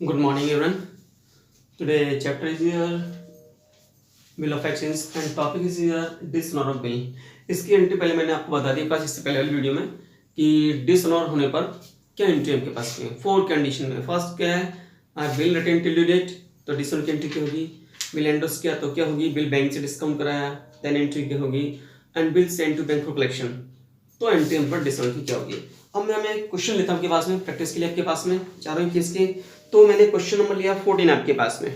Good morning, everyone. Today, chapter is your bill of actions and topic is your dishonour bill. इसकी entry पहले मैंने आपको बता दी इससे पहले वाली वीडियो में कि डिसऑनर होने पर क्या एंट्री आपके पास में 4 कंडीशन में. फर्स्ट क्या है, bill return till due date, तो डिसऑनर की एंट्री क्या होगी. बिल एंडोर्स किया तो क्या होगी, बिल बैंक से डिस्काउंट कराया, देन एंट्री क्या होगी. And bill send to bank for collection, तो एंट्री पर डिसऑनर की क्या होगी. अब मैं क्वेश्चन लेता हूँ आपके पास में प्रैक्टिस के लिए. आपके पास में चारों केस के, तो मैंने क्वेश्चन नंबर लिया 14 आपके पास में.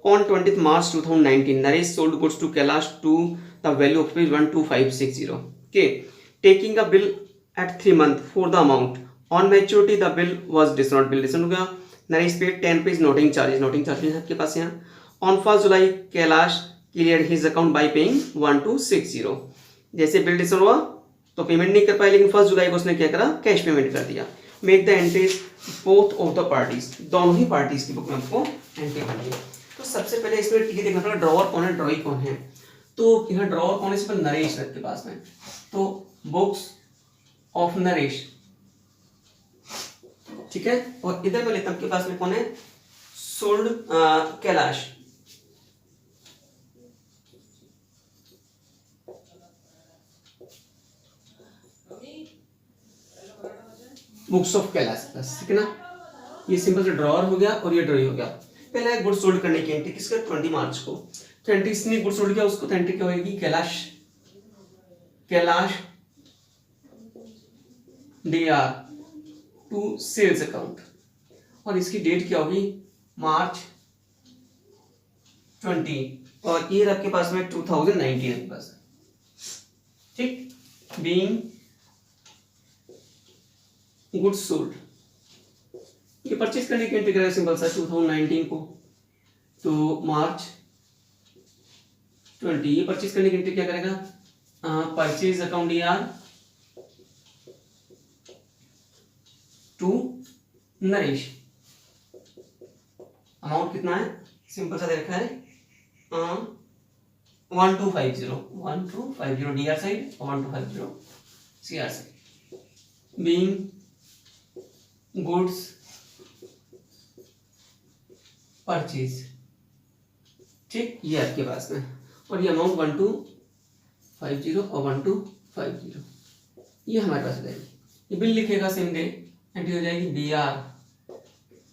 On 20th March 2019, Naresh sold goods to Kailash to the value of 12560. Okay, taking a bill at 3 months for the amount. On maturity, the bill was dishonored. Bill dishonored हो गया. Naresh paid 10 rupees noting charges. Noting charges आपके पास यहाँ. On 1st July, Kailash cleared his account by paying 1260. जैसे bill dishonour हुआ तो payment नहीं कर पाए, लेकिन 1 जुलाई को उसने क्या करा, कैश पेमेंट कर दिया. Make the entries both of the parties, दोनों ही पार्टीज की बुक में आपको एंट्री करनी है. तो सबसे पहले इसमें ये देखना पड़ेगा ड्रॉवर कौन है, ड्रॉई कौन है. तो यहाँ ड्रॉवर कौन है, इस पर नरेश है के पास में. तो बुक्स ऑफ नरेश, ठीक है. और इधर मैं लेता हूँ आपके पास में कौन है, sold Kailash. Books of Kailash, ठीक है ना. ये सिंपल से ड्रॉवर हो गया और ये ड्रॉई हो गया. पहला है गुड सोल्ड करने की एंट्री किसका, 20 मार्च को. तो एंट्री इसने गुड सोल्ड किया, उसको तो एंट्री क्या होगी, Kailash DR to sales account. और इसकी डेट क्या होगी, मार्च 20, और ईयर आपके पास में 2019 आपके पास, ठीक. बीइंग गुड सोल्ड, ये परचेज करने की एंट्री करेगा सिंपल सा 2019 को, तो मार्च 20. ये परचेज करने की एंट्री क्या करेगा, purchase account DR to Naresh. Amount कितना है, सिंपल सा दे रखा है 1250 डीआर साइड और 1250 CR side. Being goods purchase, ठीक. ये आपके पास में, और ये अमाउंट 1250 और 1250 ये हमारे पास हो जाएगी. ये बिल लिखेगा सेम डे, एंट्री हो जाएगी DR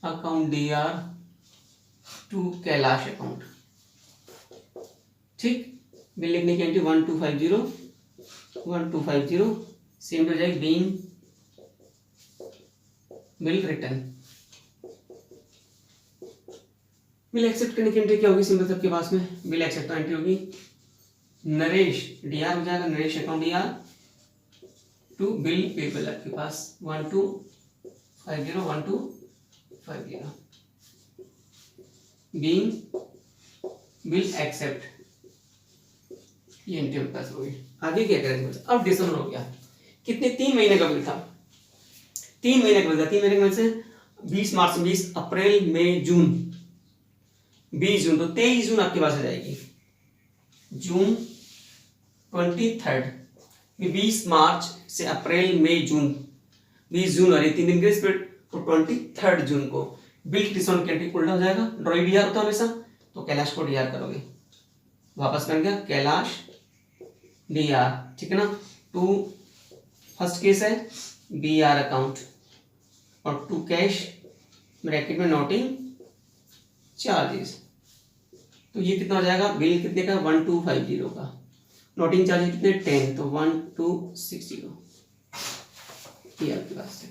account DR to Kailash account, ठीक. बिल लिखने की एंट्री 1250 सेम हो जाएगी. Being bill return, bill accept करने की एंट्री क्या होगी, सिंपल सबके पास में बिल एक्सेप्ट एंट्री होगी नरेश डीआर हो जाएगा, Naresh account DR to bill payable आपके पास 1250 बीइंग बिल एक्सेप्ट, ये एंट्री आपके पास होगी. आगे क्या करेंगे, अब दिसंबर हो गया. कितने, 3 महीने का बिल था, 3 महीने का बिल था. 3 महीने के बिल से 20 मार्च, 20 अप्रैल, मई, जून, 20 जून, तो 23 जून आपके पास आ जाएगी. जून 23rd, 20 मार्च से अप्रैल, मई, जून, 20 जून और ये 3 दिन के स्प्रेड, तो 23rd जून को बिल डिसऑनर की एंट्री उल्टा हो जाएगा. ड्रॉई डीआर होता है हमेशा, तो कैलाश को डीआर करोगे, वापस बन गया कैलाश डीआर, ठीक है ना. टू फर्स्ट केस है बीआर अकाउंट और टू कैश ब्रैकेट में नोटिंग चार्जेस, तो ये कितना हो जाएगा, बिल कितने का 1250 का, नोटिंग चार्जेस कितने 10, तो 1260 ये आपके पास है,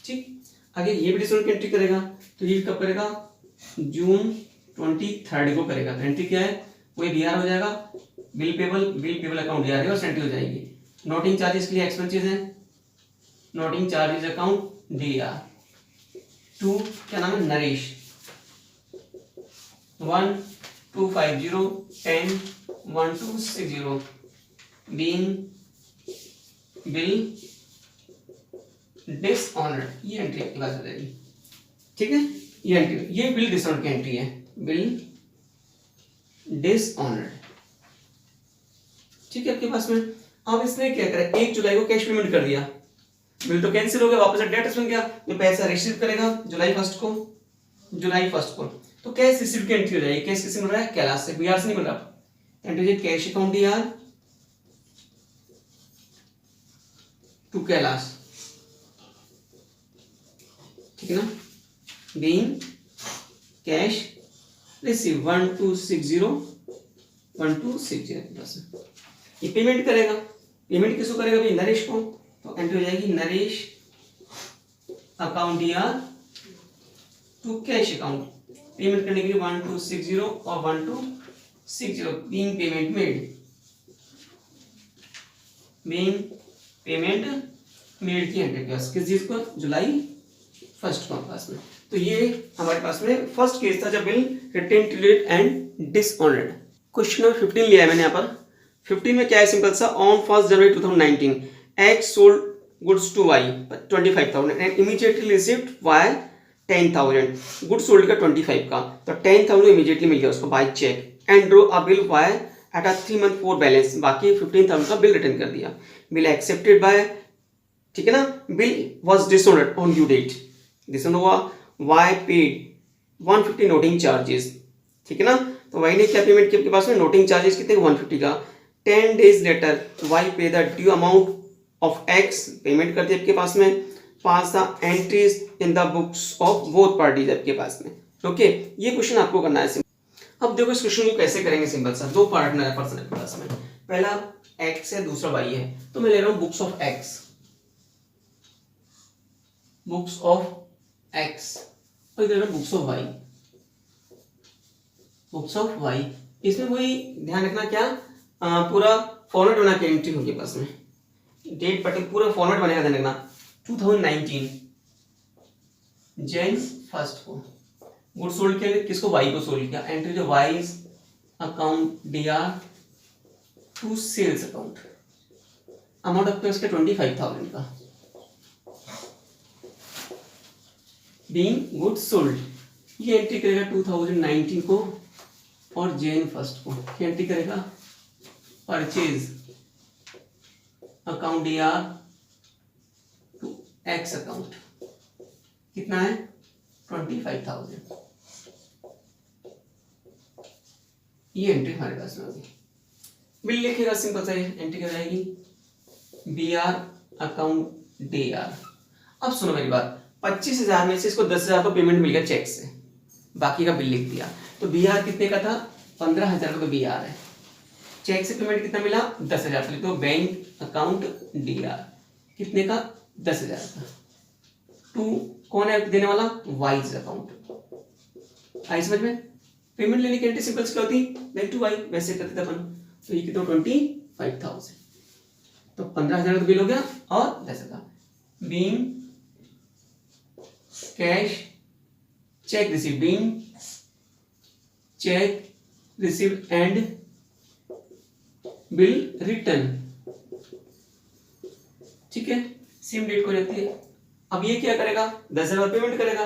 ठीक. आगे ये भी डिसऑनर की एंट्री करेगा, तो ये कब करेगा, जून 23rd को करेगा. तो एंट्री क्या है, वही डीआर हो जाएगा, बिल पेबल अकाउंट डीआर है और एंट्री हो जाएगी. नोटिंग चार्जेस के लिए एक्सपेंसेस है, noting charges account DR to क्या नाम है, नरेश 1250 10 1260 बीइंग बिल डिसऑनर्ड, ये एंट्री आपके पास हो जाएगी, ठीक है. ये एंट्री, ये बिल डिसऑनर्ड की एंट्री है, बिल डिसऑनर्ड, ठीक है आपके पास में. अब इसने क्या करा, 1 जुलाई को कैश पेमेंट कर दिया, बिल तो कैंसिल हो गया, वापस डेट बन गया. जो पैसा रिसीव करेगा जुलाई 1 को जुलाई 1 को, तो कैश रिसीव की एंट्री हो जाएगी। कैश किससे मिल रहा है? कैलाश से, बीआर से नहीं मिल रहा। Entry cash account DR to Kailash, ठीक है ना, बीइंग कैश रिसीव 1260 प्लस ये पेमेंट करेगा। पेमेंट किसको करेगा भाई? नरेश को। तो एंट्री हो जाएगी Naresh account DR to cash account. Payment करने के लिए 1260 और 1260 being payment made, being payment made की एंट्री किस चीज को? जुलाई 1 को पास में। तो ये हमारे पास में फर्स्ट केस था जब bill written tilled and dishonoured. Question number 15 लिया है मैंने यहाँ पर। 15 में क्या है? सिंपल सा, on 1 January 2019 X sold goods to Y 25,000 and immediately received Y 10,000। Goods sold का 25 का, तो 10,000 इमीडिएटली मिल गया उसको by cheque and draw a bill Y at a 3 month 4 balance. बाकी 15,000 का बिल रिटर्न कर दिया। बिल एक्सेप्टेड बाय, ठीक है ना, bill was dishonoured on due date. Dishonour हुआ, वाई पेड 150 नोटिंग चार्जेस, ठीक है ना। तो वाई ने क्या पेमेंट किया आपके पास में? नोटिंग चार्जेस कितने? 150 का। 10 days letter Y pay the due amount of X, payment कर दिया आपके पास में। Pass the entries in the books of both parties आपके पास में। ओके, ये क्वेश्चन आपको करना है। अब देखो इस क्वेश्चन को कैसे करेंगे। सिंपल सा, दो पार्टनर है पर्सन के पास में, पहला एक्स है, दूसरा वाई है। तो मैं ले रहा हूं books of X, books of X, और इधर books of Y, books of Y. इसमें वही ध्यान रखना क्या, पूरा फॉर्मेट बना के एंट्री होगी पास में, डेट पटे पूरा फॉर्मेट बनेगा। ध्यान रखना 2019 जैन 1 को गुड सोल्ड किया, किसको? वाई को सोल्ड किया। एंट्री जो Y's account DR to sales account, amount आपके उसके 25,000 का, बीइंग गुड सोल्ड। ये एंट्री करेगा 2019 को और जैन 1 को। क्या एंट्री करेगा? Purchase account DR to X account, कितना है? 25,000। ये एंट्री हमारे पास में होगी। बिल लिखेगा सिंपल सा, एंट्री क्या जाएगी? B R account D R. अब सुनो मेरी बात, 25,000 में से इसको 10,000 को पेमेंट मिल गया चेक से, बाकी का बिल लिख दिया। तो बी आर कितने का था? 15,000 का तो बी आर है। चेक से पेमेंट कितना मिला? 10,000। तो बैंक अकाउंट डी आर कितने का? 10,000 का। टू कौन है देने वाला? Wise account. आई समझ में? पेमेंट लेने की एंट्री सिंपल सी क्या होती? बैंक टू वाई, वैसे करते थे अपन। तो ये कितना? 25,000। तो 15,000 का बिल हो गया और 10,000। Being cash cheque receive, being check receive and bill return, ठीक है, सेम डेट को रहती है। अब ये क्या करेगा? 10,000 पेमेंट करेगा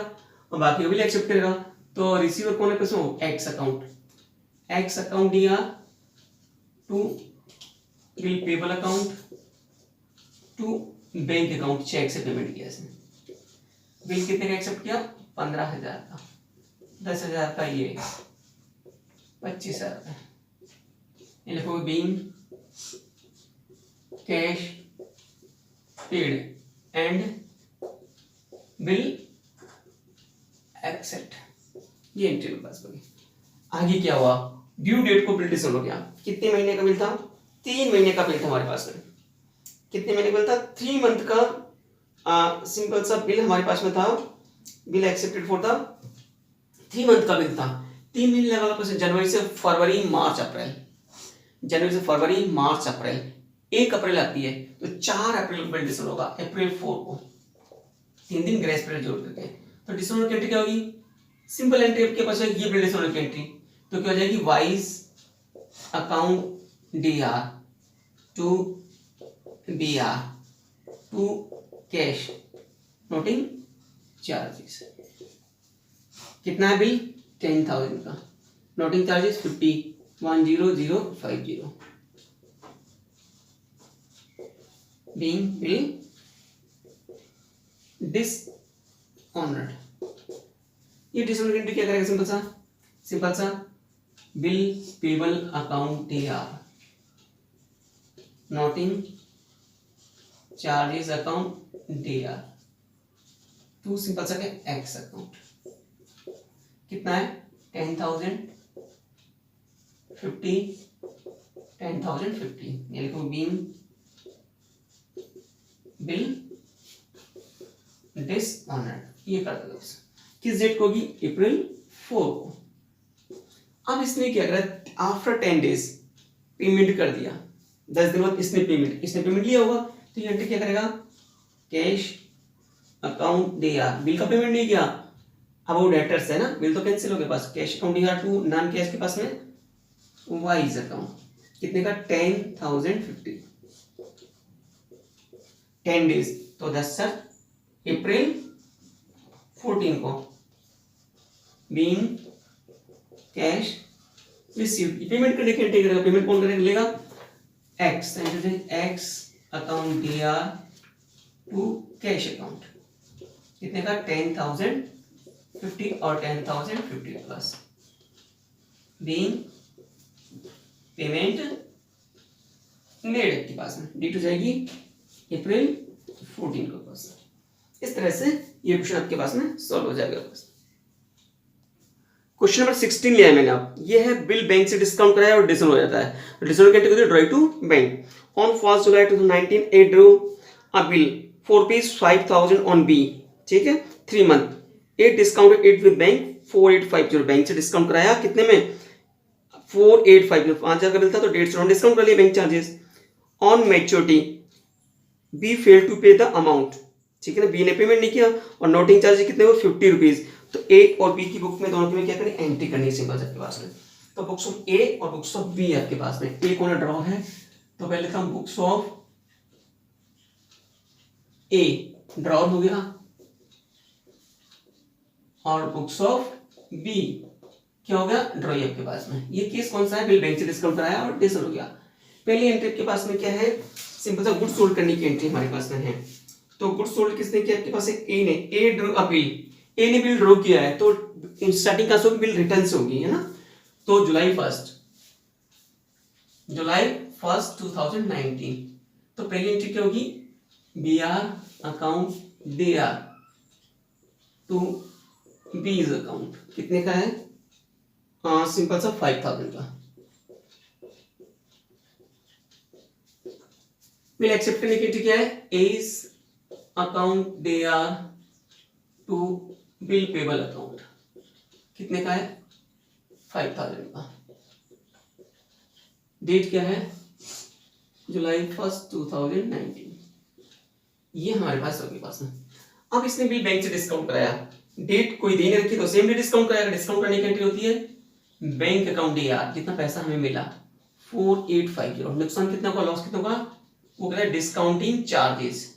और बाकी का बिल एक्सेप्ट करेगा। तो रिसीवर कौन है? किसमें? X account, X account DR to bill payable account to bank account, cheque से पेमेंट किया इसने। बिल कितने का एक्सेप्ट किया? 15,000 का। 10,000 का ये 25,000 का। ये लिखोगे being cash paid and bill accept, ये एंट्री में पास होगी। आगे क्या हुआ? ड्यू डेट को बिल डिसऑर्डर हो गया। कितने महीने का बिल था? 3 महीने का बिल था हमारे पास में। कितने महीने का बिल था? 3 मंथ का सिंपल सा बिल हमारे पास में था। Bill accepted for the 3 month का बिल था। 3 महीने लगा पास, जनवरी से फरवरी मार्च अप्रैल, जनवरी से फरवरी मार्च अप्रैल, 1 अप्रैल आती है तो 4 अप्रैल को बिल डिसऑर्डर होगा। अप्रैल 4 को 3 दिन ग्रेस पीरियड जोड़ करके, तो डिसऑर्डर की एंट्री क्या होगी? सिंपल एंट्री आपके पास है, ये बिल डिसऑर्डर की एंट्री। तो क्या हो जाएगी? Y's account D R to B R to cash noting charges. कितना है बिल? 10,000 का। Noting charges 50,10050। Being bill dishonoured, ये डिसऑर्डर एंट्री क्या करेगा, सिंपल सा bill payable account AR, noting charges account DR to simple सा क्या एक्स अकाउंट। कितना है 10,000 50 10,050, ये लिखो बीइंग बिल डिसऑनर्ड, ये कर दो। किस डेट को होगी, अप्रैल 4 को। अब इसने क्या करा, आफ्टर 10 डेज पेमेंट कर दिया, 10 दिन बाद इसने पेमेंट लिया होगा, तो ये एंट्री क्या करेगा, कैश अकाउंट DR, बिल का पेमेंट नहीं किया, अब वो डेटर्स है ना, बिल तो कैंसिल हो गया, pass cash account DR to non cash के पास में वाइज अकाउंट, कितने का 10,050, 10 डेज, तो 10 सर अप्रैल 14 को बीइंग कैश रिसीव्ड, पेमेंट करने के एंट्री करेगा, पेमेंट कौन करेगा, लेगा X, X account DR to cash account, कितने का 10,050 और 10,050 प्लस बीइंग पेमेंट मेड के पास में, डेट हो जाएगी अप्रैल 14 को पास। इस तरह से ये क्वेश्चन आपके पास में सॉल्व हो जाएगा। क्वेश्चन नंबर 16 लिया है मैंने, आप ये है बिल बैंक से डिस्काउंट कराया और डिसऑन हो जाता है, डिसऑन कैसे होती है, draw to bank on 1 July 2019 A draw a bill for ₹5,000 on B, ठीक है 3 month A discounted it with bank 4850, bank से डिस्काउंट कराया कितने में 4850, 5,000 का बिल था तो 150 डिस्काउंट कर लिया bank charges. On maturity B fail to pay the amount, ठीक है ना, बी ने पेमेंट नहीं किया और नोटिंग चार्जेस कितने हुए 50 रुपीज, तो ए और बी की बुक में दोनों में क्या करें, एंट्री करनी है सिंपल आपके पास में। तो बुक्स ऑफ ए और बुक्स ऑफ बी आपके पास में, ए कौन ड्रॉ है, तो पहले था बुक्स ऑफ ए ड्रॉ हो गया और बुक्स ऑफ बी क्या हो गया, ड्रॉ आपके पास में। ये केस कौन सा है, बिल बैंक से डिस्काउंट कराया और डिसऑन हो गया। पहली एंट्री आपके पास में क्या है, सिंपल सा गुड्स सोल्ड करने की एंट्री हमारे पास में है, तो गुड्स सोल्ड किसने किया आपके पास है, ए ने, ए ड्रॉ अ बिल, ए ने बिल ड्रॉ किया है, तो स्टार्टिंग का बिल रिटर्न से होगी, है ना, तो जुलाई 1 2019, तो पहली एंट्री क्या होगी, BR account DR to B's account, कितने का है, सिंपल सा 5,000 का। बिल एक्सेप्ट करने की एंट्री क्या है, A's account DR to bill payable account, कितने का है 5,000 का। डेट क्या है, जुलाई 1 2019, ये हमारे पास होगी पास में। अब इसने बिल बैंक से डिस्काउंट कराया, डेट कोई दे नहीं रखी तो सेम डे डिस्काउंट कराएगा, डिस्काउंट करने की एंट्री होती है बैंक अकाउंट DR, जितना पैसा हमें मिला 4850, नुकसान कितना होगा, लॉस कितना होगा, वो कहता है डिस्काउंटिंग चार्जेस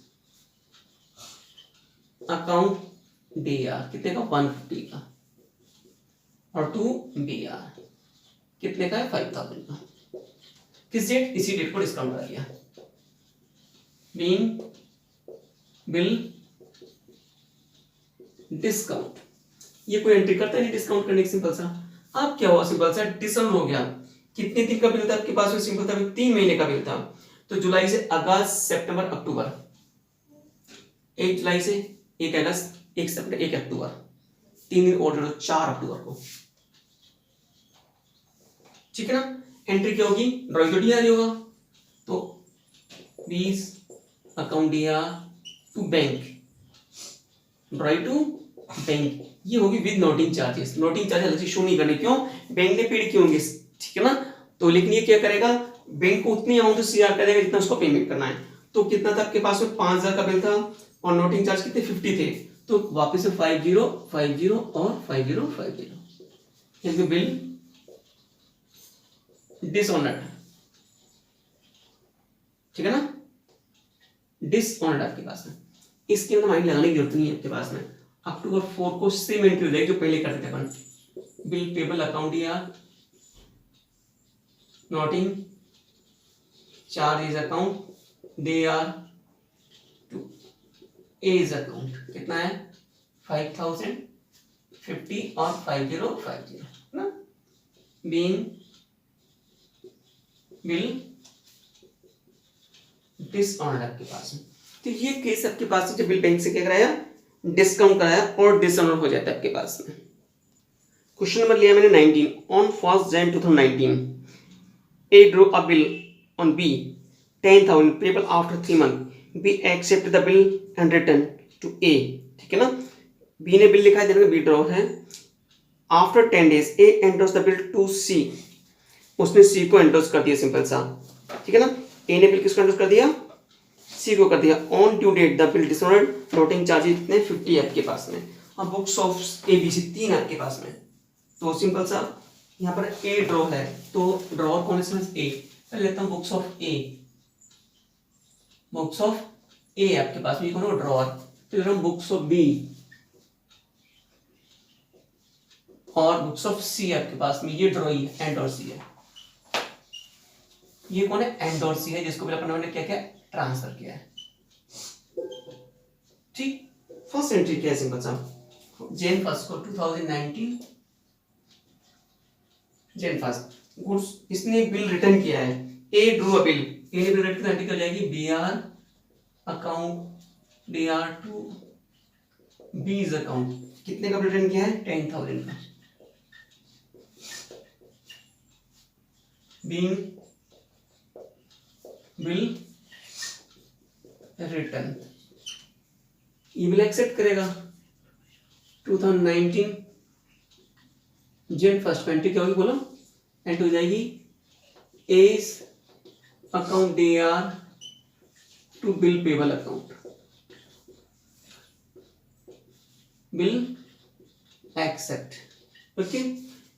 अकाउंट DR, कितने का 150 का, और टू BR कितने का है 5,000 का। किस डेट, इसी डेट को डिस्काउंट कर लिया, बीइंग बिल डिस्काउंट, ये कोई एंट्री करता नहीं डिस्काउंट करने की, सिंपल सा। अब क्या हुआ, सिंपल सा डिसऑन हो गया, कितने दिन का बिल था आपके पास में, सिंपल था 3 महीने का बिल था, तो जुलाई से अगस्त सितंबर अक्टूबर, 1 जुलाई से 1 अगस्त 1 सितंबर 1 अक्टूबर, 3 दिन और जोड़ो 4 अक्टूबर को, ठीक है ना। एंट्री क्या होगी, ड्रॉ तो DR ही होगा, तो please account DR to bank, draw to bank, ये होगी with noting charges, noting charges अलग से शो नहीं करने, क्यों, बैंक ने पेड किए होंगे, ठीक है ना, तो लेकिन ये क्या करेगा, बैंक को उतनी अमाउंट CR करेगा जितना उसको पेमेंट करना है। तो कितना था आपके पास में, 5,000 का बिल था और नोटिंग चार्ज कितने 50 थे, तो वापस से 50 50 और 50 50, क्योंकि बिल डिसऑनर्ड, ठीक है ना, डिसऑनर्ड आपके पास में, इसके अंदर माइंड लगाने की जरूरत नहीं है आपके पास में। अक्टूबर 4 को सेम एंट्री हो जाएगी जो पहले करते थे अपन, bill payable account DR noting charges account DR to as account, कितना है 5,050, 50 और 5050 ना, बीइंग बिल डिसऑनर्ड आपके पास में। तो ये केस आपके पास जब बिल बैंक से क्या कराया, डिस्काउंट कराया और डिसऑनर हो जाता है आपके पास में। क्वेश्चन नंबर लिया मैंने 19, on 1 Jan 2019 A drew a bill on B 10,000 payable after 3 months B accepted the bill and return to A, ठीक है ना। B ने बिल लिखा है, B ड्रॉ है। After 10 days A endorse the bill to C, उसने C को endorse कर दिया, सिंपल सा, ठीक है ना। A ने बिल किसको एंडोर्स कर दिया, C को कर दिया। On due date the bill dishonoured, noting charges कितने 50 आपके पास में, और बुक्स ऑफ ABC 3 आपके पास में। तो सिंपल सा यहाँ पर A ड्रॉ है, तो ड्रॉ कौन है, A पहले लेता हूँ books of A, books of A आपके पास में कौन है, ड्रॉअर। तो ले रहा हूँ बुक्स ऑफ B और बुक्स ऑफ C आपके पास में, ये ड्रॉ ही एंड और C है। ये कौन है, एंड और C है, जिसको भी अपन ने क्या क्या ट्रांसफर किया है, ठीक। फर्स्ट एंट्री क्या है, सिंपल सा, Jan 1 को 2019 Jan 1 गुड्स, इसने बिल रिटर्न किया है। A drew a bill, A ने बिल रिटर्न एंट्री कर जाएगी BR account, BR to B's account, कितने का रिटर्न किया है, 10,000 का। बीइंग बिल रिटर्न, ये बिल एक्सेप्ट करेगा। 2019 Jan 1 एंट्री क्या होगी बोलो, एंट्री हो जाएगी A's account DR to bill payable account, bill accept, okay.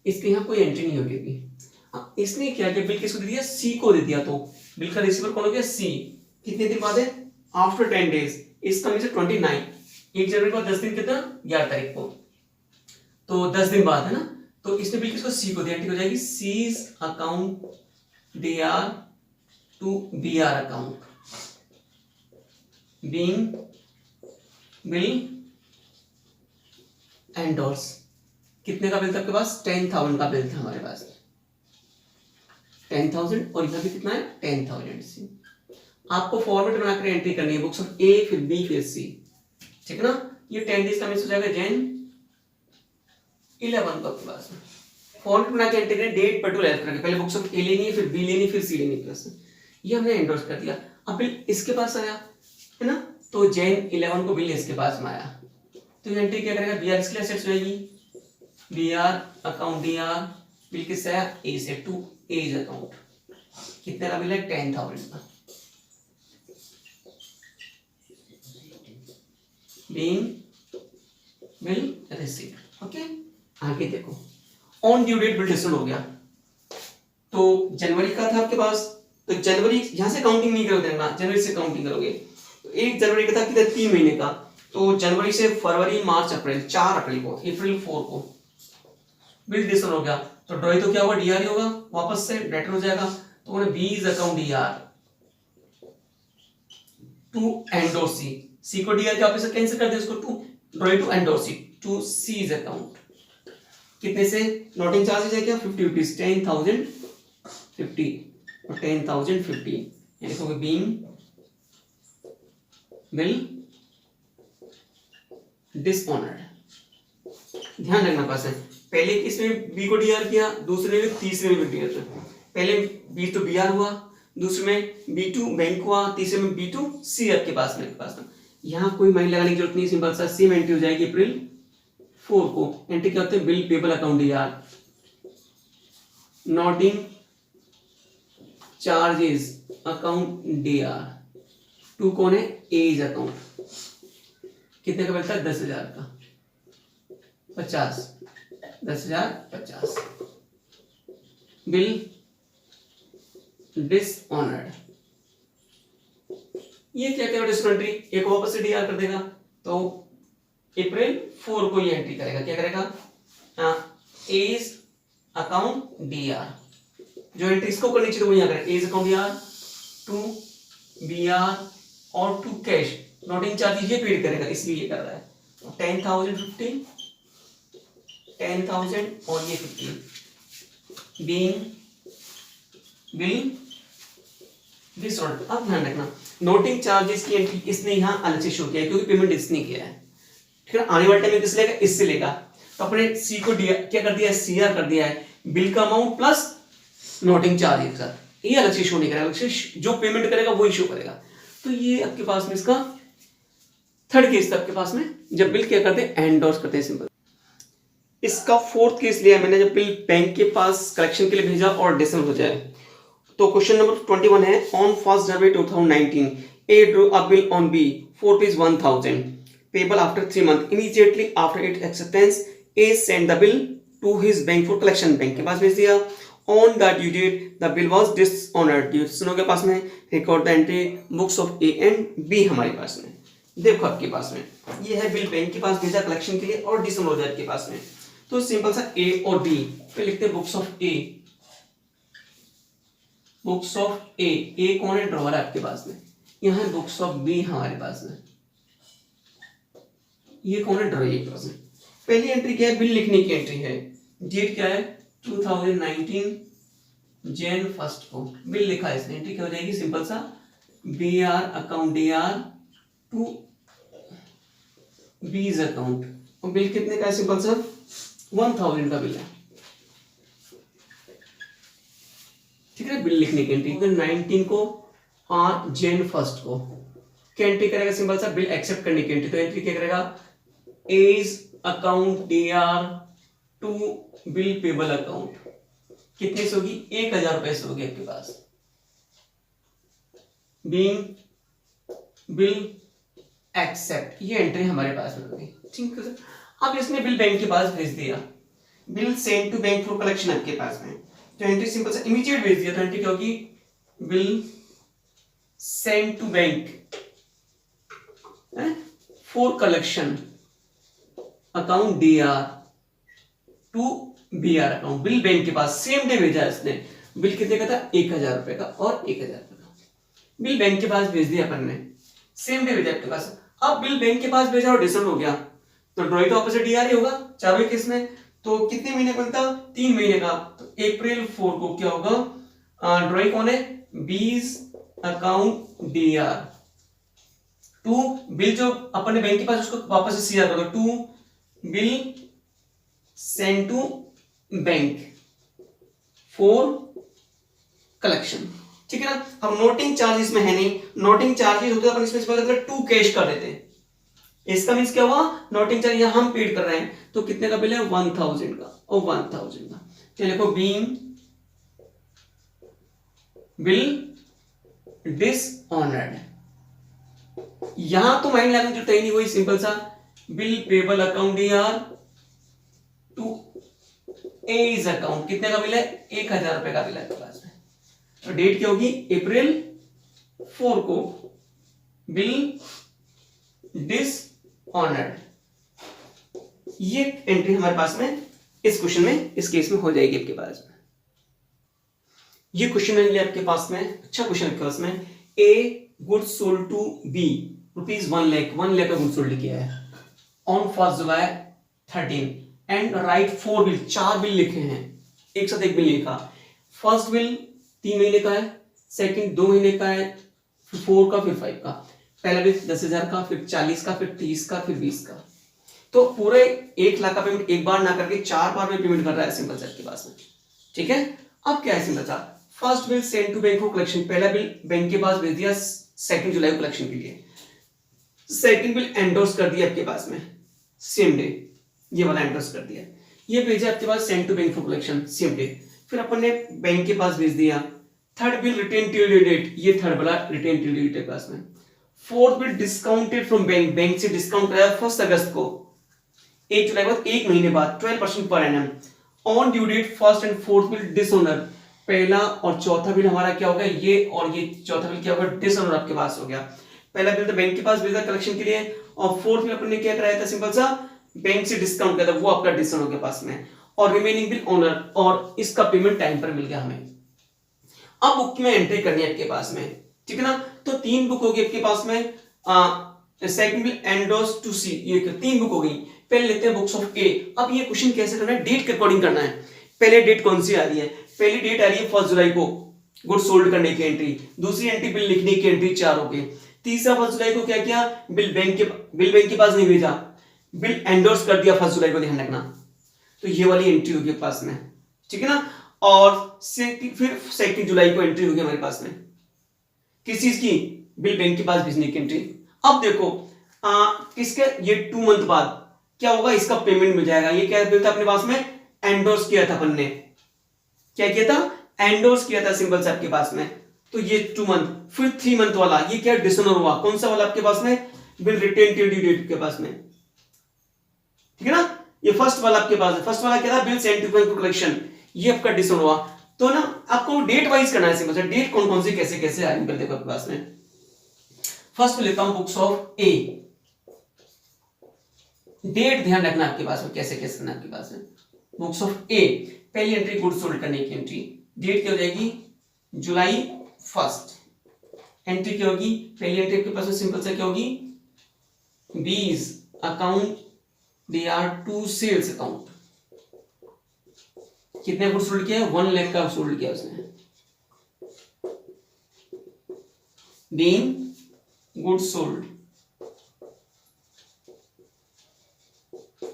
इसके यहाँ कोई एंट्री नहीं होगी अभी। इसने क्या किया, बिल किसको दे दिया, C को दे दिया, तो बिल का रिसीवर कौन हो गया, C। कितने दिन बाद है, आफ्टर 10 days, इसका मीन्स 29, 1 जनवरी को 10 दिन कितना, 11 तारीख को, तो 10 दिन बाद है ना। तो इसने बिल किसको, C को दिया, हो जाएगी C's account DR to BR account, being bill endorse. कितने का बिल था आपके पास, 10,000 का बिल था हमारे पास, 10,000, और इधर भी कितना है, 10,000 सी। आपको फॉर्मेट बनाकर एंट्री करनी है, बुक्स ऑफ A फिर B फिर C, ठीक है ना। ये 10 डेज का मीन्स हो जाएगा Jan 11 को आपके पास में। फॉर्मेट बना के एंट्री करें, डेट पर टू लेफ्ट करके, पहले बुक्स ऑफ A लेनी है, फिर B लेनी है, फिर C लेनी है, ये हमने एंडोर्स कर दिया। अब बिल इसके पास आया है ना, तो Jan 11 को बिल इसके पास में आया, तो एंट्री क्या करेगा, BR इसके लिए एसेट्स हो जाएगी, BR अकाउंट DR, बिल किससे आया, A से, टू एज अकाउंट, कितने का बिल है, 10,000 का, बीइंग बिल रिसीव्ड, ओके। आगे देखो, on due date bill dishonoured हो गया, तो जनवरी का था आपके पास, तो जनवरी यहां से काउंटिंग नहीं करोगे ना, जनवरी से काउंटिंग करोगे, तो 1 जनवरी का था कितना, 3 महीने का, तो जनवरी से फरवरी मार्च अप्रैल, 4 अप्रैल को, अप्रैल 4 को बिल डिसऑनर्ड हो गया, तो ड्रॉ तो क्या होगा, DR ही होगा, वापस से डेटर हो जाएगा, तो उन्हें B's account DR to endorse C को DR के वापस से कैंसिल कर दे, इसको to draw to endorse to C's account, कितने से, नोटिंग चार्जेस है क्या, 50 रुपीज, 10,050 और 10,050, ये लिखोगे बीइंग बिल डिसऑनर्ड। ध्यान रखना पास है, पहले इसमें B को DR किया, दूसरे में, तीसरे में DR किया, पहले B तो BR हुआ, दूसरे में B2 बैंक हुआ, तीसरे में B2 C आपके पास में, यहाँ कोई माइंड लगाने की जरूरत नहीं, सिंपल सा सेम एंट्री हो जाएगी अप्रैल 4 को। एंट्री क्या होते हैं, bill payable account DR, noting charges account DR, to कौन है, एज अकाउंट, कितने का मिलता है, 10,000 का, 50, 10,050, बिल डिसऑनर्ड। ये क्या क्या डिसऑनर्ड एंट्री, एक वापस से DR कर देगा, तो अप्रैल 4 को ये एंट्री करेगा, क्या करेगा, एज अकाउंट DR, जो एंट्री इसको करनी चाहिए वो यहाँ करें, A's account DR to BR और टू कैश, नोटिंग चार्जेस ये पेड करेगा, इसलिए ये कर रहा है, 10,050 10,000 और ये 15 बीइंग बिल डिसऑर्डर। अब ध्यान रखना नोटिंग चार्जेस की एंट्री इसने यहाँ अलग से शो किया है क्योंकि पेमेंट इसने किया है, ठीक है। आने वाले टाइम में किस लेगा, इससे लेगा, तो अपने सी को दिया क्या कर दिया है, सीआर कर दिया है, बिल का अमाउंट प्लस नोटिंग चार्ज एक साथ, ये अलग से शो नहीं करेगा, अलग से जो पेमेंट करेगा वही शो करेगा। तो ये आपके पास में इसका थर्ड केस था आपके पास में, जब बिल क्या करते हैं, एंडोर्स करते हैं, सिंपल। इसका फोर्थ केस लिया मैंने, जब बिल बैंक के पास कलेक्शन के लिए भेजा और डिसमिस हो जाए। तो क्वेश्चन नंबर 21 है, on 1 January 2019 A drew a bill on B for rupees 1000 payable after 3 month immediately after it acceptance A send the bill to his bank for collection, bank के पास भेज दिया। On the due date the bill was dishonoured, dishonour के पास में record the entry books of A and B हमारे पास में। देखो आपके पास में ये है बिल बैंक के पास भेजा कलेक्शन के लिए और डिसऑनर हो जाए आपके पास में, तो सिंपल सा ए और बी पे लिखते हैं books of A, books of A कौन है, ड्रॉवर है आपके पास में, यहाँ है बुक्स ऑफ बी हमारे पास में, ये कौन है, ड्रॉवर के पास में। पहली एंट्री क्या है, बिल लिखने की एंट्री है, डेट क्या है 2019 जैन 1 को बिल लिखा है इसने, एंट्री क्या हो जाएगी, सिंपल सा B R account D R to B's account, और बिल कितने का है, सिंपल सा 1000 का बिल है, ठीक है। बिल लिखने की एंट्री 19 को और जैन 1 को क्या एंट्री करेगा, सिंपल सा बिल एक्सेप्ट करने की एंट्री, तो एंट्री क्या करेगा, A's account D R to bill payable account, कितने से होगी, 1000 रुपए से होगी आपके पास, बीइंग बिल एक्सेप्ट, ये एंट्री हमारे पास में होगी, ठीक है। अब इसने बिल बैंक के पास भेज दिया, bill send to bank for collection आपके पास में, तो एंट्री सिंपल सा इमीडिएट भेज दिया, तो एंट्री क्या होगी, bill send to bank for collection account D R to B R account, bill bank के पास सेम डे भेजा इसने, बिल कितने का था, 1000 रुपए का और 1000 रुपए का, बिल बैंक के पास भेज दिया अपन ने, सेम डे भेजा आपके पास। अब बिल बैंक के पास भेजा और डिसऑर्डर हो गया, तो ड्रॉइंग तो ऑपोजिट डी आर ही होगा चारों केस में, तो कितने महीने का बनता, 3 महीने का, तो अप्रैल 4 को क्या होगा, ड्रॉइंग कौन है, B's account D R to bill जो अपन ने बैंक के पास उसको वापस से सीआर करो, to bill send to bank for collection, ठीक है ना। अब नोटिंग चार्जेस में है नहीं, नोटिंग चार्जेस होते अपन इसमें मतलब टू कैश कर देते हैं, इसका मींस क्या हुआ, नोटिंग चार्ज यहां हम पेड कर रहे हैं, तो कितने का बिल है, 1000 का और 1000 का, चलिए देखो बीइंग बिल डिसऑनर्ड, यहां तो माइंड लगाने की जरूरत ही नहीं, वही सिंपल सा bill payable account D R to as account, कितने का बिल है, 1000 रुपए का बिल है आपके पास में, तो डेट क्या होगी, अप्रैल 4 को बिल डिसऑनर्ड, ये एंट्री हमारे पास में इस क्वेश्चन में, इस केस में हो जाएगी आपके पास में। ये क्वेश्चन है आपके पास में, अच्छा क्वेश्चन आपके पास में, a good sold to B rupees 1 lakh का गुड सोल्ड किया है on 1 July 13 and write 4 bill, 4 bill लिखे हैं, एक साथ एक बिल लिखा, फर्स्ट बिल 3 महीने का है, सेकंड 2 महीने का है, फिर 4 का, फिर 5 का, पहला बिल 10,000 का, फिर 40 का, फिर 30 का, फिर 20 का, तो पूरे 1 लाख का पेमेंट एक बार ना करके 4 बार में पेमेंट कर रहा है सिंपल सर के पास में, ठीक है। अब क्या है सिंपल सा, first bill send to bank for collection, पहला बिल बैंक के पास भेज दिया 2 जुलाई कलेक्शन के लिए, सेकंड बिल एंडोर्स कर दिया आपके पास में सेम डे, ये वाला एंडोर्स कर दिया, ये भेजा आपके पास send to bank for collection same day, फिर अपन ने बैंक के पास भेज दिया, third bill retain till due date, ये थर्ड वाला रिटेन टिल ड्यू डेट के पास में, fourth bill discounted from bank, bank से डिस्काउंट कराया 1 अगस्त को, 1 जुलाई बाद 1 महीने बाद 12% per annum, on due date first and fourth bill dishonour, पहला और चौथा बिल हमारा क्या होगा, ये और ये चौथा बिल क्या होगा, डिसऑनर आपके पास हो गया। पहला बिल तो बैंक के पास भेजा कलेक्शन के लिए, और फोर्थ बिल अपन ने क्या कराया था, सिंपल सा बैंक से डिस्काउंट किया था, वो आपका डिसऑनर के पास में, और रिमेनिंग बिल ओनर, और इसका पेमेंट टाइम पर मिल गया हमें। अब बुक में एंट्री करनी है आपके पास में, ठीक है ना, तो 3 बुक होगी आपके पास में, सेकंड बिल एंडोर्स टू सी, ये 3 बुक हो गई, पहले लेते हैं बुक्स ऑफ ए। अब ये क्वेश्चन कैसे करना है, डेट के अकॉर्डिंग करना है। पहले डेट कौन सी आ रही है, पहली डेट आ रही है 1 जुलाई को गुड सोल्ड करने की एंट्री, दूसरी एंट्री बिल लिखने की एंट्री 4 हो गई, तीसरा 1 जुलाई को क्या किया, बिल बैंक के पास नहीं भेजा, बिल एंडोर्स कर दिया 1 जुलाई को, ध्यान रखना। तो ये वाली एंट्री होगी पास में, ठीक है ना। और फिर 2 जुलाई को एंट्री होगी हमारे पास में किस चीज की, बिल बैंक के पास भेजने की एंट्री। अब देखो किसके, ये 2 मंथ बाद क्या होगा, इसका पेमेंट मिल जाएगा। ये क्या बिल था अपने पास में, एंडोर्स किया था अपन ने, क्या किया था, एंडोर्स किया था सिंपल से आपके पास में। तो ये 2 मंथ, फिर 3 मंथ वाला ये क्या डिसऑनर हुआ, कौन सा वाला आपके पास में, bill retain till due date के पास में, ठीक है ना। ये फर्स्ट वाला आपके पास है, फर्स्ट वाला क्या था, bill send to bank for collection, ये आपका डिसऑनर हुआ। तो ना आपको डेट वाइज करना है सिंपल से, डेट कौन कौन सी कैसे कैसे आ रही है देखो आपके पास में। फर्स्ट लेता हूं बुक्स ऑफ ए, डेट ध्यान रखना आपके पास में कैसे कैसे करना आपके पास में। बुक्स ऑफ ए, पहली एंट्री गुड सोल्ड करने की एंट्री, डेट क्या हो जाएगी, जुलाई 1। एंट्री क्या होगी, पहली एंट्री आपके पास में सिंपल से क्या होगी, B's account D R to sales account, कितने गुड सोल्ड किया, 1 लाख का सोल्ड किया उसने, बीइंग गुड सोल्ड।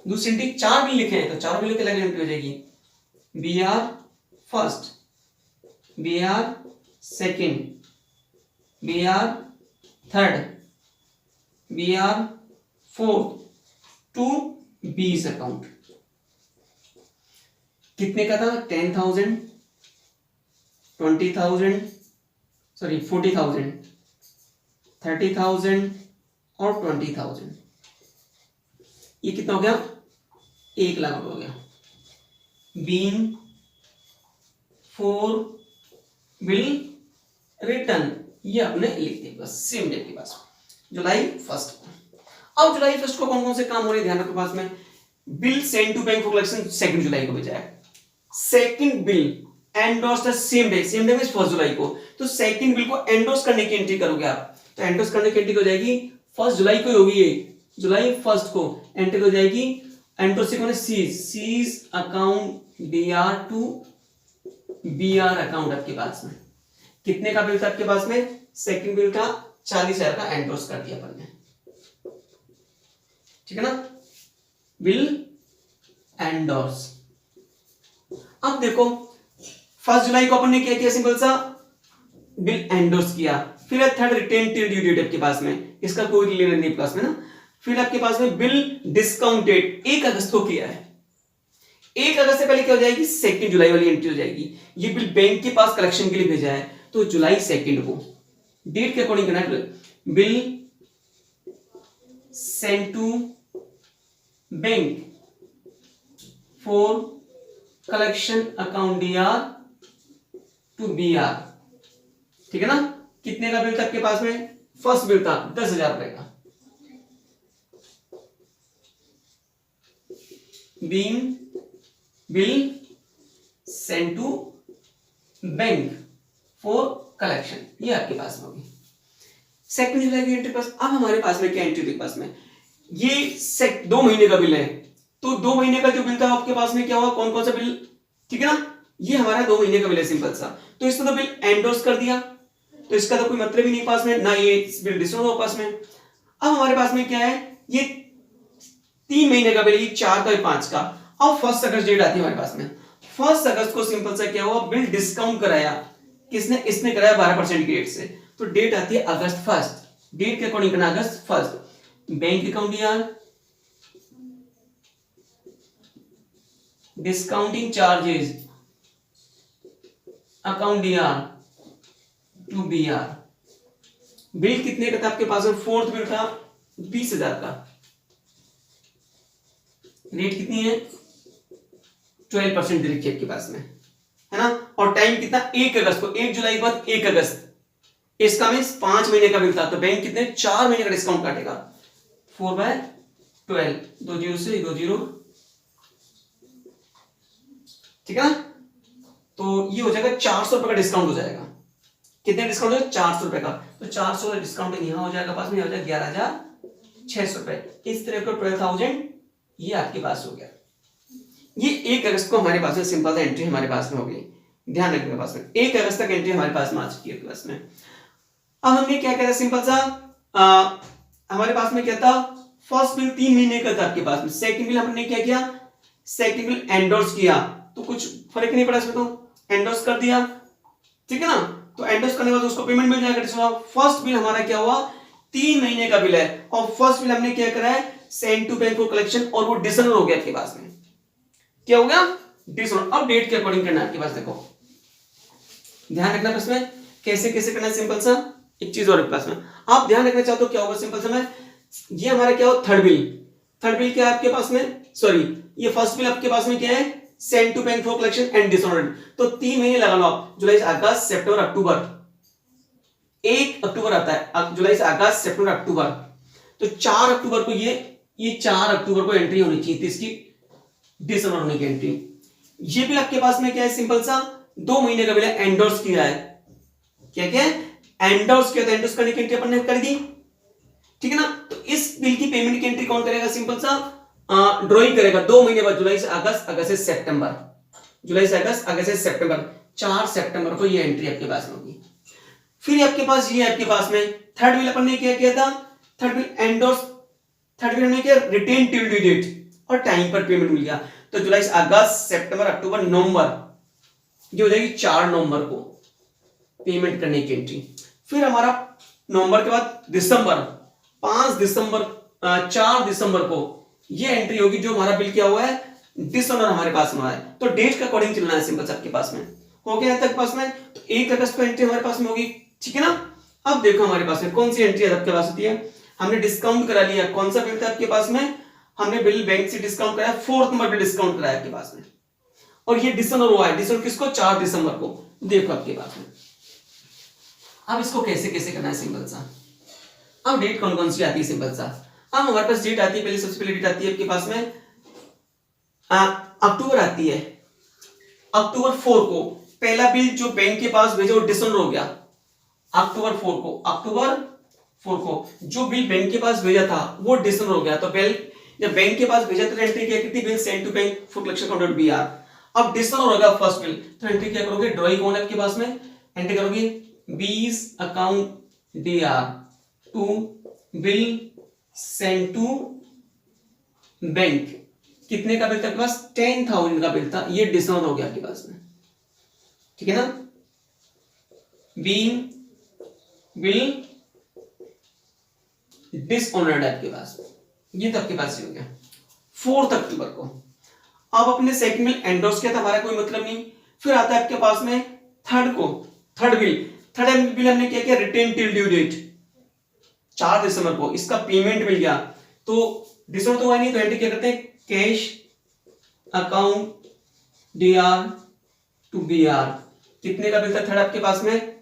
दूसरी एंट्री 4 बिल लिखे हैं तो 4 बिल के अलग एंट्री हो जाएगी, B R first, B R second, B R third, B R fourth, to B's account. कितने का था, 10,000, 20,000, सॉरी 40,000, 30,000 और 20,000। ये कितना हो गया, 1 लाख हो गया। बीइंग फॉर बिल रिटर्न, ये आपने लिख दिया बस सेम डेट के पास, जुलाई 1। अब जुलाई 1 को कौन कौन से काम हो रहे हैं ध्यान रखो पास में। Bill send to bank for collection 2 जुलाई को भेजा है, second bill endorse the same day means 1 जुलाई को, तो सेकंड बिल को एंडोर्स करने की एंट्री करोगे आप, तो एंडोर्स करने की एंट्री हो जाएगी 1 जुलाई को ही होगी, ये जुलाई 1 को एंट्री हो जाएगी। एंडोर्स से कौन है, C's account DR to BR account आपके पास में। कितने का बिल था आपके पास में, सेकंड बिल था 40,000 का, एंडोर्स कर दिया अपन ने, ठीक है ना, बिल एंडोर्स। अब देखो 1 जुलाई को अपन ने क्या किया, सिंपल सा बिल एंडोर्स किया, फिर third retain till due date आपके पास में, इसका कोई लेना नहीं पास में ना। फिर आपके पास में बिल डिस्काउंटेड 1 अगस्त को किया है, 1 अगस्त से पहले क्या हो जाएगी, 2 जुलाई वाली एंट्री हो जाएगी। ये बिल बैंक के पास कलेक्शन के लिए भेजा है तो जुलाई 2 को, डेट के अकॉर्डिंग करना है, bill send to bank for collection account DR to BR, ठीक है ना। कितने का बिल था आपके पास में, फर्स्ट बिल था 10,000 रुपए का, being bill send to bank for collection, ये आपके पास में होगी। 2 जुलाई की एंट्री पास। अब हमारे पास में क्या एंट्री थी पास में, ये 2 महीने का बिल है, तो 2 महीने का जो बिल था आपके पास में क्या हुआ, कौन कौन सा बिल, ठीक है ना, ये हमारा 2 महीने का बिल है सिंपल सा, तो इसने तो बिल एंडोर्स कर दिया, तो इसका तो कोई मतलब ही नहीं पास में, ना ये बिल डिसऑनर हो पास में। अब हमारे पास में क्या है, ये 3 महीने का बिल, ये 4 का 5 का। अब 1 अगस्त डेट आती है हमारे पास में, 1 अगस्त को सिंपल सा क्या हुआ, बिल डिस्काउंट कराया, किसने, इसने कराया 12% की रेट से, तो डेट आती है अगस्त 1, डेट के अकॉर्डिंग करना अगस्त 1। बैंक अकाउंट यार, discounting charges account DR to BR. Bill कितने का था आपके पास में, 4th बिल था 20,000 का, रेट कितनी है, 12% दे रखी है आपके पास में, है ना। और टाइम कितना, 1 अगस्त को, 1 जुलाई के बाद 1 अगस्त, इसका मींस 5 महीने का बिल था, तो बैंक कितने 4 महीने का डिस्काउंट काटेगा, 4/12, 2 जीरो से 2 जीरो, ठीक है ना। तो ये हो जाएगा 400 रुपए का डिस्काउंट हो जाएगा, कितने डिस्काउंट हो, 400 रुपए का, तो 400 का डिस्काउंट यहां हो जाएगा पास में, हो जाएगा 11,600 रुपए। इस तरह को 12,000 ये आपके पास हो गया। ये 1 अगस्त को हमारे पास में सिंपल सा एंट्री हमारे पास में हो गई। ध्यान रखने पास में 1 अगस्त तक एंट्री हमारे पास में आ चुकी है आपके पास में। अब हमने क्या किया सिंपल सा हमारे पास में क्या था, फर्स्ट बिल 3 महीने का था आपके पास में, सेकंड बिल हमने क्या किया, सेकंड बिल एंडोर्स किया, तो कुछ फर्क नहीं पड़ा इसमें, तो एंडोर्स कर दिया, ठीक है ना। तो एंडोर्स करने के बाद उसको पेमेंट मिल जाएगा। फर्स्ट बिल हमारा क्या हुआ, 3 महीने का बिल है, और फर्स्ट बिल हमने क्या करा है, send to bank for collection, और वो डिसऑनर हो गया आपके पास में। क्या हो गया, डिसऑनर। अब डेट के अकॉर्डिंग करना है आपके पास, देखो ध्यान रखना इसमें कैसे कैसे करना है। सिंपल सा एक चीज और पास में आप ध्यान रखना चाहते हो, क्या होगा सिंपल सा में, ये हमारा क्या हो, थर्ड बिल क्या है आपके पास में, सॉरी ये फर्स्ट बिल आपके पास में क्या है, send to bank for collection and dishonoured. तो 3 महीने लगा लो आप, जुलाई से अगस्त सितंबर अक्टूबर, 1 अक्टूबर आता है, जुलाई से अगस्त सितंबर अक्टूबर, तो 4 अक्टूबर को ये 4 अक्टूबर को एंट्री होनी चाहिए थी इसकी, डिसऑनर होने की एंट्री। ये बिल आपके पास में क्या है, सिंपल सा 2 महीने का बिल है, एंडोर्स किया है, क्या क्या एंडोर्स किया था, एंडोर्स करने की एंट्री अपन ने कर दी, ठीक है ना। तो इस बिल की पेमेंट की एंट्री कौन करेगा, सिंपल सा ड्रॉइंग करेगा 2 महीने बाद, जुलाई से अगस्त, अगस्त से सितंबर, जुलाई से अगस्त, अगस्त से सितंबर, 4 सितंबर को ये एंट्री आपके पास में होगी। फिर आपके पास ये आपके पास में थर्ड बिल अपन ने क्या किया था, third bill endorse, third bill हमने क्या रिटेन टिल ड्यू डेट, और टाइम पर पेमेंट मिल गया, तो जुलाई से अगस्त, सितंबर, अक्टूबर, नवंबर, ये हो जाएगी 4 नवंबर को पेमेंट करने की एंट्री। फिर हमारा नवंबर के बाद दिसंबर, 5 दिसंबर, 4 दिसंबर को ये एंट्री होगी, जो हमारा बिल क्या हुआ है, डिसऑनर हमारे पास में है। तो डेट का अकॉर्डिंग चलना है सिंपल आपके पास में, हो गया तक पास में, तो 1 अगस्त को एंट्री हमारे पास में होगी, ठीक है ना। अब देखो हमारे पास में कौन सी एंट्री आपके पास होती है, हमने डिस्काउंट करा लिया, कौन सा बिल था आपके पास में, हमने बिल बैंक से डिस्काउंट कराया, 4th नंबर पे डिस्काउंट कराया आपके पास में, और ये डिसऑनर हुआ है, डिसऑनर किसको, 4 दिसंबर को, देखो आपके पास में। अब इसको कैसे कैसे करना है सिंपल सा, अब डेट कौन कौन सी आती है सिंपल सा, अब हमारे पास डेट आती है, पहले सबसे पहले डेट आती है आपके पास में अक्टूबर आती है, अक्टूबर 4 को पहला बिल जो बैंक के पास भेजा वो डिसऑनर हो गया, अक्टूबर 4 को, अक्टूबर 4 को जो बिल बैंक के पास भेजा था वो डिसऑनर हो गया, तो बिल जब बैंक के पास भेजा तो एंट्री क्या की थी, bill send to bank for collection account BR। अब डिसऑनर हो गया फर्स्ट बिल, तो एंट्री क्या करोगे, ड्रॉइंग कौन है आपके पास में, एंट्री करोगे 20 account DR to bill send to bank, कितने का बिल था आपके पास, 10,000 का बिल था, ये डिसऑनर हो गया आपके पास में, ठीक है ना। बीइंग बिल डिसऑनर्ड है आपके पास, ये तो आपके पास ही हो गया 4 अक्टूबर को। अब अपने सेकंड बिल एंडोर्स किया था, हमारा कोई मतलब नहीं। फिर आता है आपके पास में थर्ड को, थर्ड बिल हमने क्या किया, रिटेन टिल ड्यू डेट 4 दिसंबर को, इसका पेमेंट मिल गया, तो डिसऑनर तो हुआ नहीं, तो एंट्री क्या करते हैं, cash account DR to BR, कितने का बिल था थर्ड आपके पास में,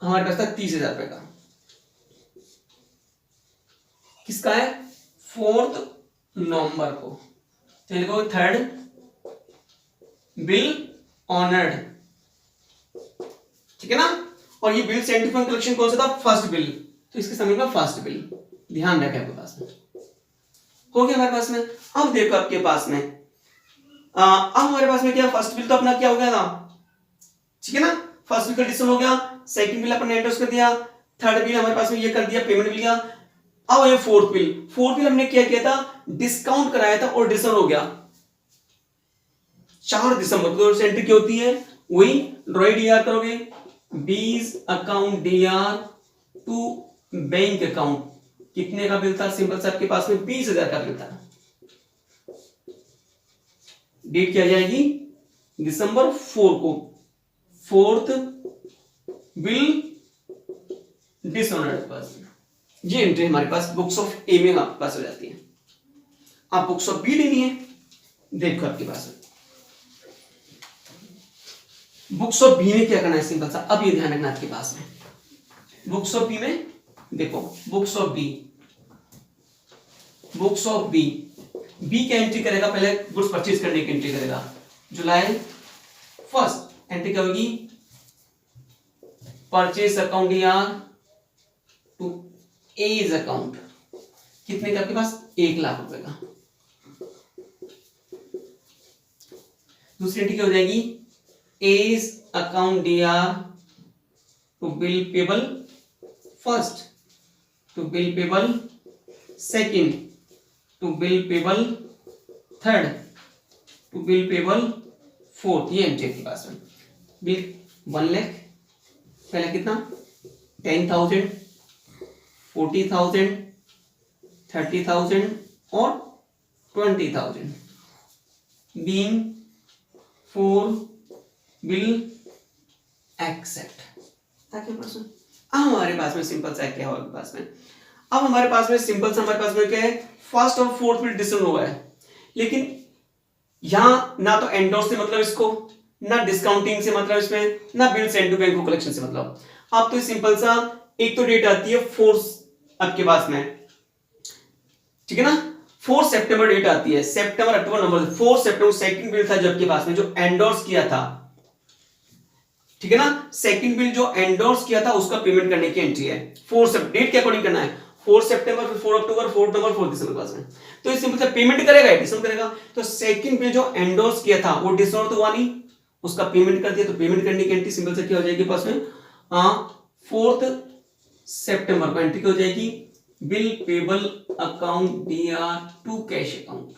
हमारे पास था 30,000 रुपए का, किसका है, 4 नवंबर को, तो लिखो थर्ड बिल ऑनर्ड, ठीक है ना। और ये bill send to bank collection कौन सा था, फर्स्ट बिल, तो इसके समय का फर्स्ट बिल, ध्यान रखें आपके पास में, हो गया हमारे पास में। अब देखो आपके पास में अब हमारे पास में क्या, फर्स्ट बिल तो अपना क्या हो गया था, ठीक है ना, फर्स्ट बिल का डिसऑनर हो गया, सेकंड बिल अपन ने एंडोर्स कर दिया, थर्ड बिल हमारे पास में ये कर दिया, पेमेंट मिल गया। अब ये फोर्थ बिल हमने क्या किया था, डिस्काउंट कराया था और डिसऑनर हो गया 4 दिसंबर को, एंट्री क्या होती है, वही ड्रॉइंग DR करोगे, 20 account DR to bank account, कितने का बिल था सिंपल सा आपके पास में, 20,000 का बिल था, डेट क्या जाएगी, दिसंबर 4 को, 4th बिल डिसऑनर्ड पास, ये एंट्री हमारे पास बुक्स ऑफ ए में आपके पास हो जाती है। आप बुक्स ऑफ बी लेनी है, देखो आपके पास बुक्स ऑफ बी में क्या करना है सिंपल सा, अब ये ध्यान रखना आपके पास में, बुक्स ऑफ बी में देखो, बुक्स ऑफ बी बी क्या एंट्री करेगा, पहले गुड्स परचेज करने की एंट्री करेगा, जुलाई 1 एंट्री क्या होगी, purchase account DR to as account, कितने का आपके पास, 1 लाख रुपए का, दूसरी एंट्री क्या हो जाएगी, A's account DR to bill payable first, to bill payable second, to bill payable third, to bill payable fourth. ये एंट्री के पास में बिल 1 लाख, पहला कितना 10,000, 40,000, 30,000 और 20,000 being for bill accept। आगे प्रश्न, अब हमारे पास में सिंपल सा क्या होगा पास में, अब हमारे पास में सिंपल सा हमारे पास में क्या है, फर्स्ट और फोर्थ बिल डिसकाउंट हुआ है, लेकिन यहां ना तो एंडोर्स से मतलब इसको, ना डिस्काउंटिंग से मतलब इसमें, ना bill send to bank collection से मतलब। अब तो सिंपल सा एक तो डेट आती है 4 आपके पास में, ठीक है ना, 4 सितंबर डेट आती है, सितंबर अक्टूबर नवंबर, 4 सितंबर सेकंड बिल था जो आपके पास में जो एंडोर्स किया था, ठीक है ना, सेकंड बिल जो एंडोर्स किया था उसका पेमेंट करने की एंट्री है। 4 सितंबर डेट के अकॉर्डिंग करना है, 4 सितंबर, फिर 4 अक्टूबर, 4 नवंबर, 4 दिसंबर पास में, तो इस सिंपल से पेमेंट करेगा, डिसकाउंट करेगा। तो सेकंड बिल जो एंडोर्स किया था वो डिसकाउंट तो हुआ नहीं, उसका पेमेंट कर दिया, तो पेमेंट करने की एंट्री सिंपल से क्या हो जाएगी पास में, 4 सितंबर को एंट्री क्या हो जाएगी, bill payable account DR to cash account.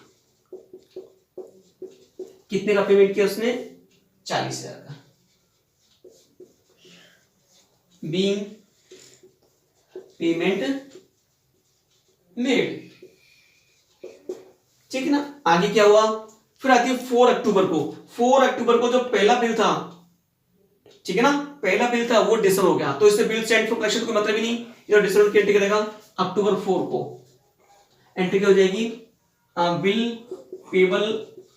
कितने का पेमेंट किया उसने, 40,000 का। बीइंग पेमेंट मेड, ठीक है ना। आगे क्या हुआ, फिर आती है 4 अक्टूबर को, 4 अक्टूबर को जो पहला बिल था, ठीक है ना, पहला बिल था वो डिसकाउंट हो गया, तो इससे बिल सेंड फॉर कलेक्शन कोई मतलब ही नहीं, ये डिसकाउंट की एंट्री करेगा अक्टूबर 4 को, एंट्री क्या हो जाएगी, bill payable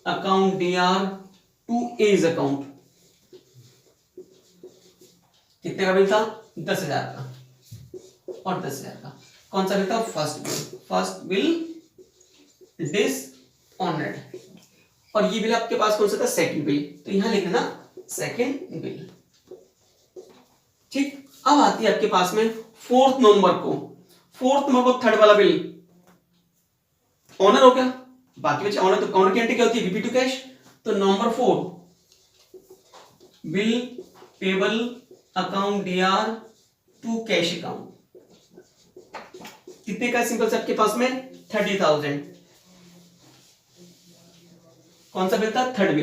account DR to as account. कितने का बिल था, 10,000 का और 10,000 का। कौन सा बिल था, फर्स्ट बिल डिसऑनर्ड, और ये बिल आपके पास कौन सा था, सेकंड बिल, तो यहां लिख देना सेकंड बिल, ठीक। अब आती है आपके पास में 4 नवंबर को, 4 नवंबर को थर्ड वाला बिल ऑनर हो गया, बाकी बचे ऑनर, तो ऑनर की एंट्री क्या होती है, बीपी टू कैश, तो number 4 bill payable account DR to cash account. कितने का सिंपल से आपके पास में, 30,000। कौन सा बिल था, थर्ड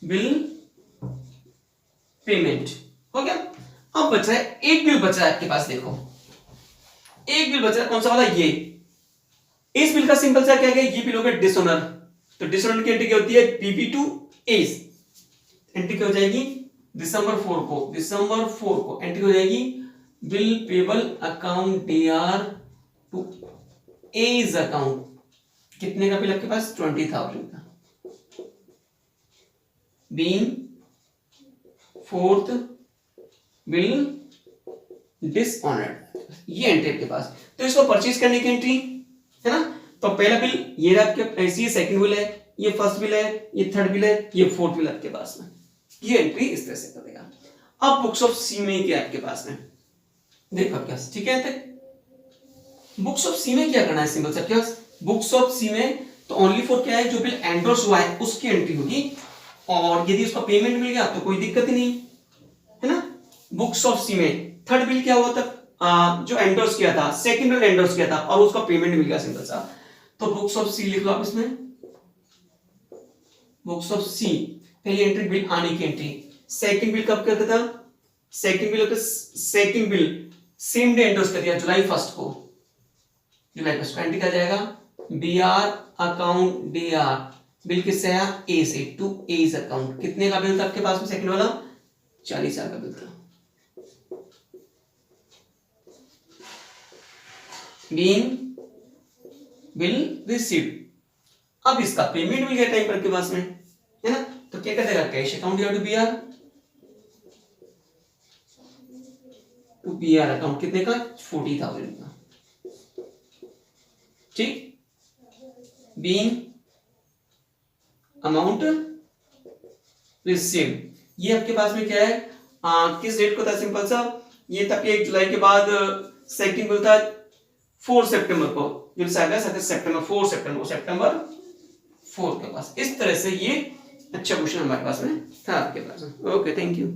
बिल पेमेंट हो गया। अब बचा है एक बिल बचा है आपके पास, देखो एक बिल बचा है, कौन सा वाला, ये। इस बिल का सिंपल सा क्या है, ये बिल हो गया डिसऑनर, तो डिसऑनर की एंट्री क्या होती है, बीपी टू एज, एंट्री क्या हो जाएगी, दिसंबर 4 को एंट्री हो जाएगी, bill payable account DR to as account. कितने का बिल आपके पास, 20,000 का, बीइंग फोर्थ बिल डिसऑनर्ड, ये एंट्री आपके पास। तो इसको परचेज करने की एंट्री है ना, तो पहला बिल ये आपके ऐसी, सेकंड बिल है, ये फर्स्ट बिल है, ये थर्ड बिल है, ये फोर्थ बिल आपके पास में, ये एंट्री इस तरह से करेगा। अब बुक्स ऑफ सी में क्या आपके पास में, देखो क्या, ठीक है, बुक्स ऑफ सी में क्या करना है, सिंपल सा क्या, बुक्स ऑफ सी में तो ओनली फॉर क्या है, जो बिल एंडोर्स हुआ है उसकी एंट्री होगी, और यदि उसका पेमेंट मिल गया तो कोई दिक्कत ही नहीं है ना। बुक्स ऑफ सी में थर्ड बिल क्या हुआ था, जो एंडोर्स किया था, सेकंड बिल एंडोर्स किया था और उसका पेमेंट मिल गया, सिंपल सा। तो बुक्स ऑफ सी लिख लो आप इसमें, बुक्स ऑफ सी पहली एंट्री बिल आने की एंट्री, सेकंड बिल कब करता था, second bill same day endorse कर दिया, जुलाई 1 को, एंट्री कर जाएगा, बीआर अकाउंट डीआर, बिल किससे आया, ए से, टू एज अकाउंट। कितने का बिल था आपके पास में, सेकंड वाला 40,000 का बिल था, बीइंग बिल रिसीव्ड। अब इसका पेमेंट मिल गया टाइम पर आपके पास में, है ना, तो क्या कर देगा, कैश अकाउंट या टू बीआर अकाउंट, कितने का, 40,000 का, ठीक। बीइंग अमाउंट रिसीव्ड, ये आपके पास में क्या है, किस डेट को था, सिंपल सा ये था 1 जुलाई के बाद सेकंड बिल था 4 सितंबर को, जो सितंबर 4 सितंबर 4 के पास। इस तरह से ये अच्छा क्वेश्चन हमारे पास में था आपके पास में। Okay, thank you.